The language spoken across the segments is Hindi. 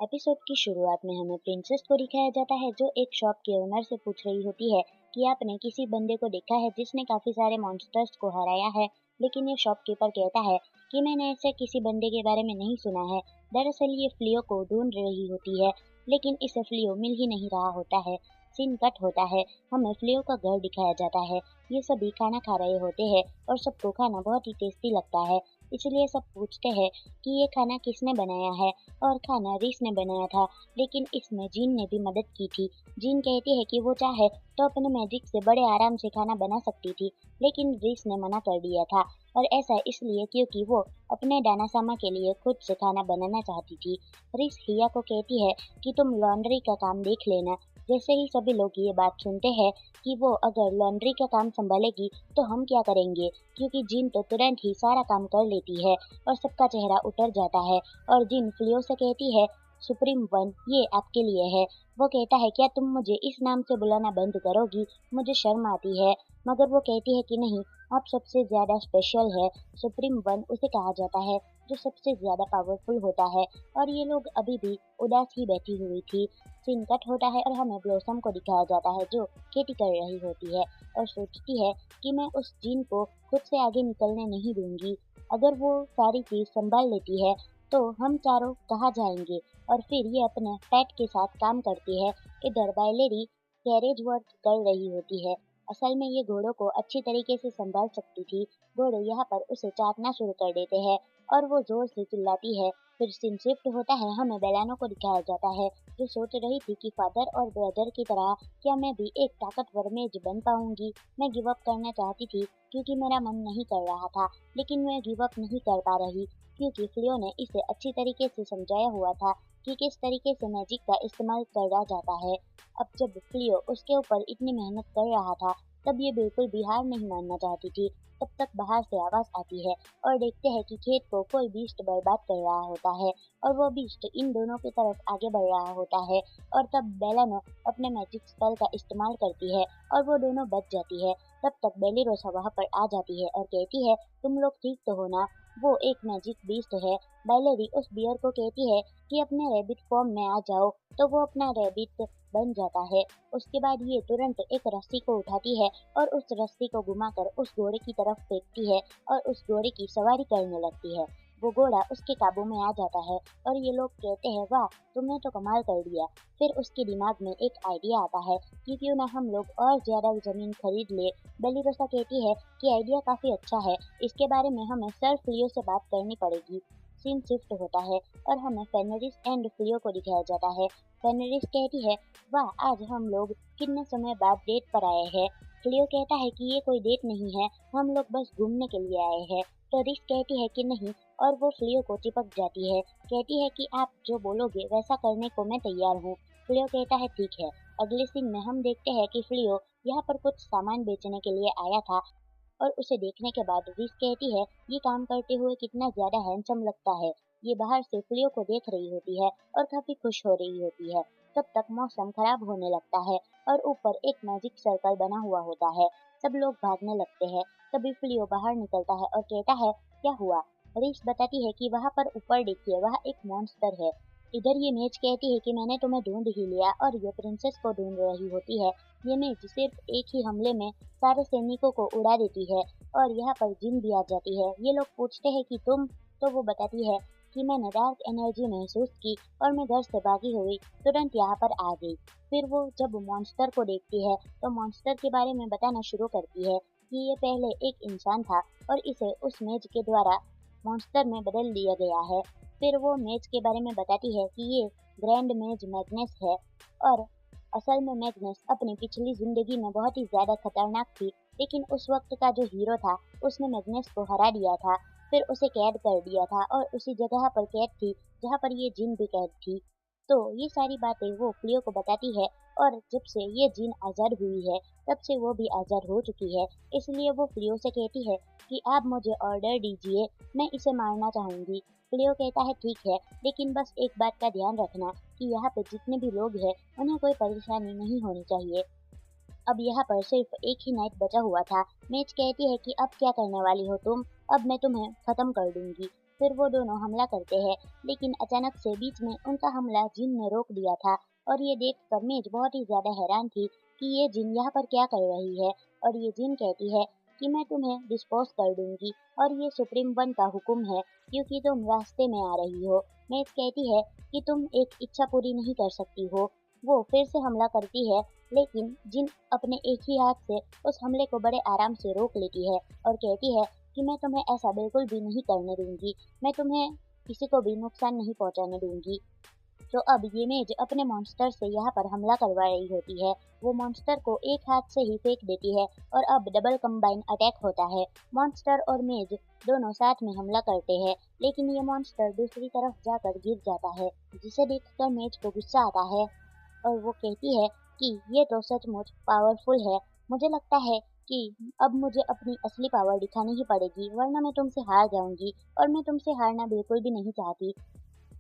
एपिसोड की शुरुआत में हमें प्रिंसेस को दिखाया जाता है जो एक शॉप के ओनर से पूछ रही होती है कि आपने किसी बंदे को देखा है जिसने काफी सारे मॉन्स्टर्स को हराया है। लेकिन ये शॉपकीपर कहता है कि मैंने ऐसे किसी बंदे के बारे में नहीं सुना है। दरअसल ये फ्लियो को ढूंढ रही होती है, लेकिन इसे फ्लियो मिल ही नहीं रहा होता है। सीन कट होता है, हमें फ्लियो का घर दिखाया जाता है। ये सभी खाना खा रहे होते हैं और सबको खाना बहुत ही टेस्टी लगता है। इसलिए सब पूछते हैं कि ये खाना किसने बनाया है, और खाना रीस ने बनाया था, लेकिन इसमें जीन ने भी मदद की थी। जीन कहती है कि वो चाहे तो अपने मैजिक से बड़े आराम से खाना बना सकती थी, लेकिन रीस ने मना कर दिया था। और ऐसा इसलिए क्योंकि वो अपने डानासामा के लिए खुद से खाना बनाना चाहती थी। रीस हिया को कहती है कि तुम लॉन्ड्री का काम देख लेना। जैसे ही सभी लोग ये बात सुनते हैं कि वो अगर लॉन्ड्री का काम संभालेगी तो हम क्या करेंगे, क्योंकि जीन तो तुरंत ही सारा काम कर लेती है, और सबका चेहरा उतर जाता है। और जिन फ्लियो से कहती है, सुप्रीम वन ये आपके लिए है। वो कहता है क्या तुम मुझे इस नाम से बुलाना बंद करोगी, मुझे शर्म आती है। मगर वो कहती है कि नहीं, आप सबसे ज्यादा स्पेशल है। सुप्रीम वन उसे कहा जाता है जो सबसे ज्यादा पावरफुल होता है। और ये लोग अभी भी उदास ही बैठी हुई थी। सीन कट होता है और हमें ब्लॉसम को दिखाया जाता है जो खेती कर रही होती है और सोचती है कि मैं उस जीन को खुद से आगे निकलने नहीं दूंगी। अगर वो सारी चीज संभाल लेती है तो हम चारों कहाँ जाएंगे। और फिर ये अपने पेट के साथ काम करती है। इधर बायलेरी कैरेज वर्क कर रही होती है। असल में ये घोड़ों को अच्छी तरीके से संभाल सकती थी। घोड़े यहाँ पर उसे चाटना शुरू कर देते हैं और वो जोर से चिल्लाती है। फिर सीन शिफ्ट होता है, हमें बेलानो को दिखाया जाता है जो सोच रही थी कि फादर और ब्रदर की तरह क्या मैं भी एक ताकतवर मेज बन पाऊंगी। मैं गिव अप करना चाहती थी क्योंकि मेरा मन नहीं कर रहा था, लेकिन मैं गिव अप नहीं कर पा रही क्योंकि फ्लियो ने इसे अच्छी तरीके से समझाया हुआ था कि किस तरीके से मैजिक का इस्तेमाल करा जाता है। अब जब फ्लियो उसके ऊपर इतनी मेहनत कर रहा था, तब ये बिल्कुल भी हार नहीं मानना चाहती थी। तब तक बाहर से आवाज आती है और देखते हैं कि खेत को कोई बीस्ट बर्बाद कर रहा होता है, और वो बीस्ट इन दोनों की तरफ आगे बढ़ रहा होता है। और तब बेलानो अपने मैजिक स्पेल का इस्तेमाल करती है और वो दोनों बच जाती है। तब तक बेलीरोसा वहाँ पर आ जाती है और कहती है, तुम लोग ठीक तो हो ना, वो एक मैजिक बीस्ट है। बाइलेरी उस बियर को कहती है कि अपने रैबिट फॉर्म में आ जाओ, तो वो अपना रैबिट बन जाता है। उसके बाद ये तुरंत एक रस्सी को उठाती है और उस रस्सी को घुमाकर उस घोड़े की तरफ फेंकती है और उस घोड़े की सवारी करने लगती है। वो घोड़ा उसके काबू में आ जाता है और ये लोग कहते हैं, वाह तुमने तो कमाल कर दिया। फिर उसके दिमाग में एक आइडिया आता है कि क्यों ना हम लोग और ज्यादा जमीन खरीद ले। बेलीरोसा कहती है कि आइडिया काफी अच्छा है, इसके बारे में हमें सर फ्लियो से बात करनी पड़ेगी। सीन शिफ्ट होता है और हमें फेनरिस एंड फ्लियो को दिखाया जाता है। फेनरिस कहती है, वाह आज हम लोग कितने समय बाद डेट पर आए हैं। फ्लियो कहता है कि ये कोई डेट नहीं है, हम लोग बस घूमने के लिए आए हैं। तो रिस कहती है कि नहीं, और वो फ्लियो को चिपक जाती है। कहती है कि आप जो बोलोगे वैसा करने को मैं तैयार हूँ। फ्लियो कहता है ठीक है। अगले सीन में हम देखते हैं कि फ्लियो यहाँ पर कुछ सामान बेचने के लिए आया था, और उसे देखने के बाद रिस कहती है, ये काम करते हुए कितना ज्यादा हैंडसम लगता है। ये बाहर से फ्लियो को देख रही होती है और काफी खुश हो रही होती है। तब तक मौसम खराब होने लगता है और ऊपर एक मैजिक सर्कल बना हुआ होता है। सब लोग भागने लगते हैं। तभी फ्लियो बाहर निकलता है और कहता है, क्या हुआ। रिस बताती है कि वहाँ पर ऊपर देखिए, वहाँ एक मॉन्स्टर है। इधर ये मेज कहती है कि मैंने तुम्हें ढूंढ ही लिया, और ये प्रिंसेस को ढूंढ रही होती है। ये मेज सिर्फ एक ही हमले में सारे सैनिकों को उड़ा देती है, और यहाँ पर जिन भी आ जाती है। ये लोग पूछते हैं कि तुम, तो वो बताती है कि मैंने डार्क एनर्जी महसूस की और मैं घर से भागी हुई तुरंत यहाँ पर आ गई। फिर वो जब मॉन्स्टर को देखती है तो मॉन्स्टर के बारे में बताना शुरू करती है कि ये पहले एक इंसान था और इसे उस मेज के द्वारा मॉन्स्टर में बदल दिया गया है। फिर वो मेज के बारे में बताती है कि ये ग्रैंड मेज मैग्नेस है, और असल में मैग्नेस अपनी पिछली जिंदगी में बहुत ही ज्यादा खतरनाक थी, लेकिन उस वक्त का जो हीरो था उसने मैग्नेस को हरा दिया था। फिर उसे कैद कर दिया था और उसी जगह पर कैद थी जहाँ पर ये जिन भी कैद थी। तो ये सारी बातें वो फ्लियो को बताती है, और जब से ये जिन आजाद हुई है तब से वो भी आजाद हो चुकी है। इसलिए वो फ्लियो से कहती है कि आप मुझे ऑर्डर दीजिए, मैं इसे मारना चाहूंगी। फ्लियो कहता है ठीक है, लेकिन बस एक बात का ध्यान रखना कि यहाँ पे जितने भी लोग हैं उन्हें कोई परेशानी नहीं होनी चाहिए। अब यहाँ पर सिर्फ एक ही नाइट बचा हुआ था। मेज कहती है कि अब क्या करने वाली हो तुम, अब मैं तुम्हें खत्म कर दूंगी। फिर वो दोनों हमला करते हैं, लेकिन अचानक से बीच में उनका हमला जिन ने रोक दिया था। और ये देखकर मेज बहुत ही ज्यादा हैरान थी कि ये जिन यहाँ पर क्या कर रही है। और ये जिन कहती है कि मैं तुम्हें डिस्पोज कर दूंगी और ये सुप्रीम वन का हुक्म है, क्योंकि तुम रास्ते में आ रही हो। मेज कहती है कि तुम एक इच्छा पूरी नहीं कर सकती हो। वो फिर से हमला करती है, लेकिन जिन अपने एक ही हाथ से उस हमले को बड़े आराम से रोक लेती है और कहती है कि मैं तुम्हें ऐसा बिल्कुल भी नहीं करने दूंगी, मैं तुम्हें किसी को भी नुकसान नहीं पहुंचाने दूंगी। तो अब ये मेज अपने मॉन्स्टर से यहाँ पर हमला करवा रही होती है। वो मॉन्स्टर को एक हाथ से ही फेंक देती है और अब डबल कंबाइन अटैक होता है। मॉन्स्टर और मेज दोनों साथ में हमला करते हैं, लेकिन ये मॉन्स्टर दूसरी तरफ जाकर गिर जाता है, जिसे देखकर मेज को गुस्सा आता है और वो कहती है कि ये तो सचमुच पावरफुल है। मुझे लगता है कि अब मुझे अपनी असली पावर दिखानी ही पड़ेगी, वरना मैं तुमसे हार जाऊंगी और मैं तुमसे हारना बिल्कुल भी नहीं चाहती।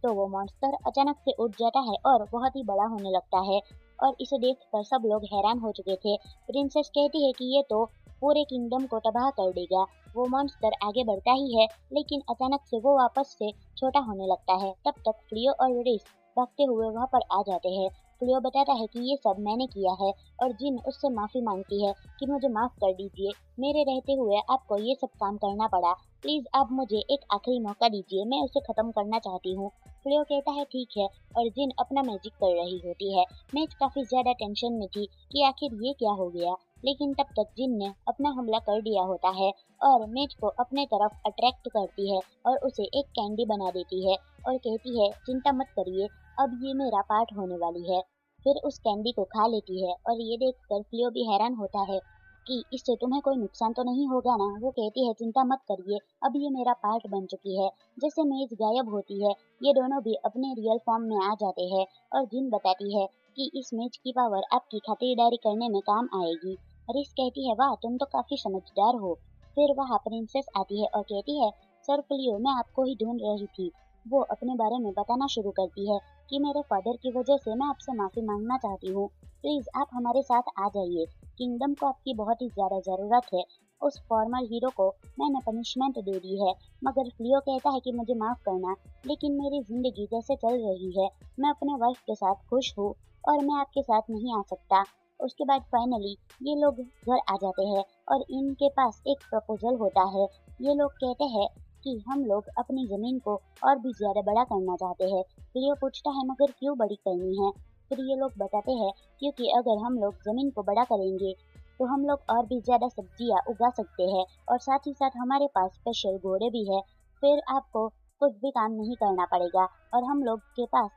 तो वो मॉन्स्टर अचानक से उठ जाता है और बहुत ही बड़ा होने लगता है और इसे देखकर सब लोग हैरान हो चुके थे। प्रिंसेस कहती है कि ये तो पूरे किंगडम को तबाह कर देगा। वो मॉन्स्टर आगे बढ़ता ही है, लेकिन अचानक से वो वापस से छोटा होने लगता है। तब तक फ्लियो और रिस भागते हुए वहां पर आ जाते हैं। फ्लियो बताता है कि ये सब मैंने किया है और जिन उससे माफी मांगती है कि मुझे माफ कर दीजिए, मेरे रहते हुए आपको ये सब काम करना पड़ा। प्लीज आप मुझे एक आखिरी मौका दीजिए, मैं उसे खत्म करना चाहती हूँ। फ्लियो कहता है ठीक है और जिन अपना मैजिक कर रही होती है। मेज काफी ज्यादा टेंशन में थी कि आखिर ये क्या हो गया, लेकिन तब तक जिन ने अपना हमला कर दिया होता है और मेज को अपने तरफ अट्रैक्ट करती है और उसे एक कैंडी बना देती है और कहती है चिंता मत करिए, अब ये मेरा पार्ट होने वाली है। फिर उस कैंडी को खा लेती है और ये देखकर फ्लियो भी हैरान होता है कि इससे तुम्हें कोई नुकसान तो नहीं होगा ना। वो कहती है चिंता मत करिए, अब ये मेरा पार्ट बन चुकी है। जैसे मेज गायब होती है, ये दोनों भी अपने रियल फॉर्म में आ जाते हैं और जिन बताती है कि इस मेज की पावर आपकी खातिरदारी करने में काम आएगी। रिस कहती है वाह, तुम तो काफी समझदार हो। फिर वहाँ प्रिंसेस आती है और कहती है सर फ्लियो, मैं आपको ही ढूंढ रही थी। वो अपने बारे में बताना शुरू करती है कि मेरे फादर की वजह से मैं आपसे माफी मांगना चाहती हूँ। प्लीज आप हमारे साथ आ जाइए, किंगडम को आपकी बहुत ही ज्यादा जरूरत है। उस फॉर्मर हीरो को मैंने पनिशमेंट दे दी है, मगर फ्लियो कहता है कि मुझे माफ करना, लेकिन मेरी जिंदगी जैसे चल रही है, मैं अपने वाइफ के साथ खुश हूँ और मैं आपके साथ नहीं आ सकता। उसके बाद फाइनली ये लोग घर आ जाते हैं और इनके पास एक प्रपोजल होता है। ये लोग कहते हैं कि हम लोग अपनी जमीन को और भी ज्यादा बड़ा करना चाहते हैं। लियो पूछता है मगर क्यों बड़ी करनी है। फिर ये लोग बताते हैं क्योंकि अगर हम लोग जमीन को बड़ा करेंगे तो हम लोग और भी ज्यादा सब्जियां उगा सकते हैं और साथ ही साथ हमारे पास स्पेशल घोड़े भी है। फिर आपको कुछ भी काम नहीं करना पड़ेगा और हम लोग के पास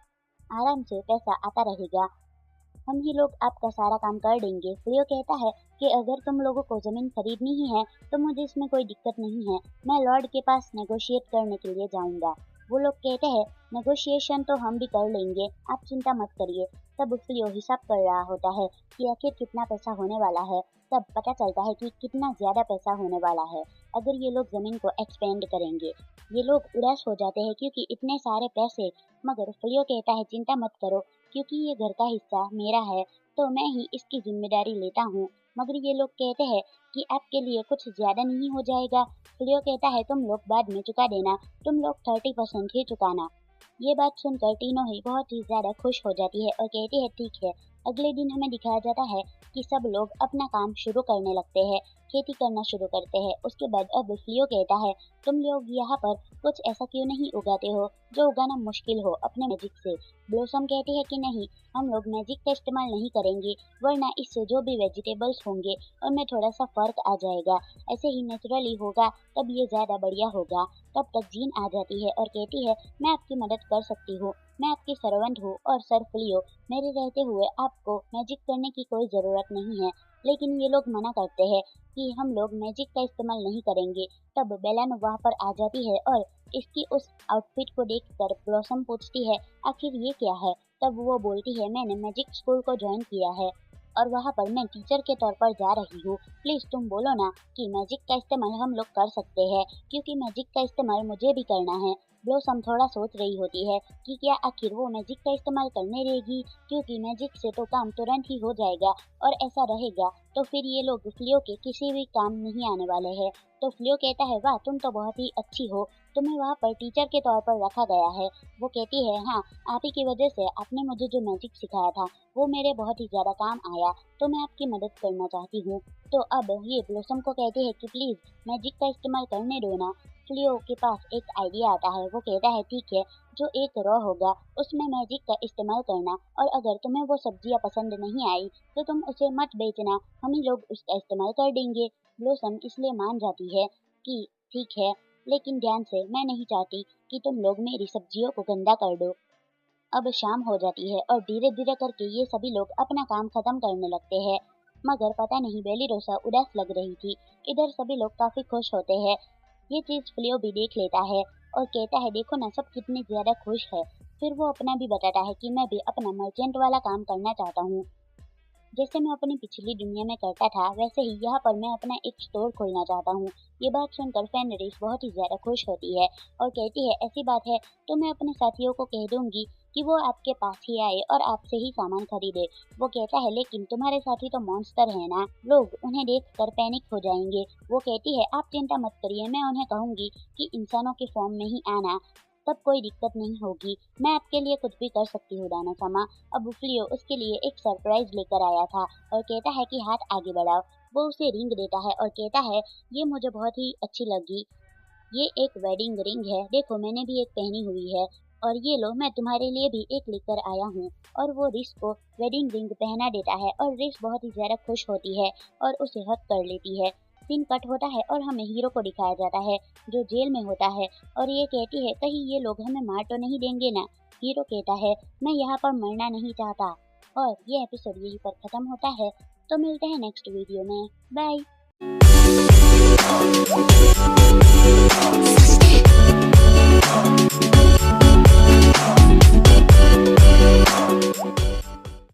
आराम से पैसा आता रहेगा। हम ही लोग आपका सारा काम कर देंगे। लियो कहता है कि अगर तुम लोगों को जमीन खरीदनी ही है तो मुझे इसमें कोई दिक्कत नहीं है, मैं लॉर्ड के पास नेगोशिएट करने के लिए जाऊंगा। वो लोग कहते हैं नेगोशिएशन तो हम भी कर लेंगे, आप चिंता मत करिए। तब लियो हिसाब कर रहा होता है कि आखिर कितना पैसा होने वाला है। तब पता चलता है कि कितना ज्यादा पैसा होने वाला है अगर ये लोग जमीन को एक्सपेंड करेंगे। ये लोग उदास हो जाते हैं क्योंकि इतने सारे पैसे। मगर फ्लियो कहता है चिंता मत करो, क्योंकि ये घर का हिस्सा मेरा है तो मैं ही इसकी जिम्मेदारी लेता हूँ। मगर ये लोग कहते हैं कि आपके लिए कुछ ज्यादा नहीं हो जाएगा। फ्लियो कहता है तुम लोग बाद में चुका देना, तुम लोग 30% ही चुकाना। ये बात सुनकर तीनों ही बहुत ही ज्यादा खुश हो जाती है और कहती है ठीक है। अगले दिन हमें दिखाया जाता है कि सब लोग अपना काम शुरू करने लगते हैं, खेती करना शुरू करते हैं। उसके बाद अब फ्लियो कहता है तुम लोग यहाँ पर कुछ ऐसा क्यों नहीं उगाते हो जो उगाना मुश्किल हो अपने मैजिक से। ब्लॉसम कहती है कि नहीं, हम लोग मैजिक का इस्तेमाल नहीं करेंगे, वरना इससे जो भी वेजिटेबल्स होंगे उनमें थोड़ा सा फर्क आ जाएगा। ऐसे ही नेचुरली होगा तब ये ज्यादा बढ़िया होगा। तब तक जीन आ जाती है और कहती है मैं आपकी मदद कर सकती हूँ, मैं आपकी सर्वेंट हूँ और सर फ्लियो, मेरे रहते हुए आपको मैजिक करने की कोई जरूरत नहीं है। लेकिन ये लोग मना करते हैं कि हम लोग मैजिक का इस्तेमाल नहीं करेंगे। तब बेलान वहाँ पर आ जाती है और इसकी उस आउटफिट को देखकर ब्लॉसम पूछती है आखिर ये क्या है। तब वो बोलती है मैंने मैजिक स्कूल को ज्वाइन किया है और वहाँ पर मैं टीचर के तौर पर जा रही हूँ। प्लीज तुम बोलो ना कि मैजिक का इस्तेमाल हम लोग कर सकते हैं, क्योंकि मैजिक का इस्तेमाल मुझे भी करना है। ब्लॉसम थोड़ा सोच रही होती है कि क्या आखिर वो मैजिक का इस्तेमाल करने देगी, क्योंकि मैजिक से तो काम तुरंत ही हो जाएगा और ऐसा रहेगा तो फिर ये लोग फ्लियो के किसी भी काम नहीं आने वाले हैं। तो फ्लियो कहता है वाह तुम तो बहुत ही अच्छी हो, तुम्हें वहाँ पर टीचर के तौर पर रखा गया है। वो कहती है हाँ, आप ही की वजह से आपने मुझे जो मैजिक सिखाया था वो मेरे बहुत ही ज़्यादा काम आया, तो मैं आपकी मदद करना चाहती हूँ। तो अब ये ब्लॉसम को कहती है कि प्लीज़ मैजिक का इस्तेमाल करने दो ना। फ्लियो के पास एक आइडिया आता है, वो कहता है ठीक है, जो एक रॉ होगा उसमें मैजिक का इस्तेमाल करना, और अगर तुम्हें वो सब्जियां पसंद नहीं आई तो तुम उसे मत बेचना, हम ही लोग उसका इस्तेमाल कर देंगे। ब्लॉसम इसलिए मान जाती है कि ठीक है, लेकिन ध्यान से, मैं नहीं चाहती कि तुम लोग मेरी सब्जियों को गंदा कर दो। अब शाम हो जाती है और धीरे धीरे करके ये सभी लोग अपना काम खत्म करने लगते हैं। मगर पता नहीं बेलिरोसा उदास लग रही थी। इधर सभी लोग काफी खुश होते हैं। ये चीज फ्लियो भी देख लेता है और कहता है देखो ना, सब कितने ज्यादा खुश है। फिर वो अपना भी बताता है कि मैं भी अपना मर्चेंट वाला काम करना चाहता हूँ, जैसे मैं अपनी पिछली दुनिया में करता था वैसे ही यहाँ पर मैं अपना एक स्टोर खोलना चाहता हूँ। ये बात सुनकर फेनरिस बहुत ही ज्यादा खुश होती है और कहती है ऐसी बात है तो मैं अपने साथियों को कह दूंगी कि वो आपके पास ही आए और आपसे ही सामान खरीदे। वो कहता है लेकिन तुम्हारे साथी तो मॉन्स्टर है ना, लोग उन्हें देख कर पैनिक हो जाएंगे। वो कहती है आप चिंता मत करिए, मैं उन्हें कहूंगी कि इंसानों के फॉर्म में ही आना, तब कोई दिक्कत नहीं होगी। मैं आपके लिए कुछ भी कर सकती हूँ दाना समा। अब फ्लियो उसके लिए एक सरप्राइज लेकर आया था और कहता है कि हाथ आगे बढ़ाओ। वो उसे रिंग देता है और कहता है ये मुझे बहुत ही अच्छी लगी, ये एक वेडिंग रिंग है, देखो मैंने भी एक पहनी हुई है, और ये लो मैं तुम्हारे लिए भी एक लेकर आया हूँ। और वो रिस को वेडिंग रिंग पहना देता है और रिस बहुत ही ज्यादा खुश होती है और उसे हक कर लेती है। सीन कट होता है और हमें हीरो को दिखाया जाता है जो जेल में होता है और ये कहती है कहीं ये लोग हमें मार तो नहीं देंगे ना। हीरो कहता है मैं यहाँ पर मरना नहीं चाहता। और ये एपिसोड यहीं पर खत्म होता है। तो मिलते हैं नेक्स्ट वीडियो में, बाय।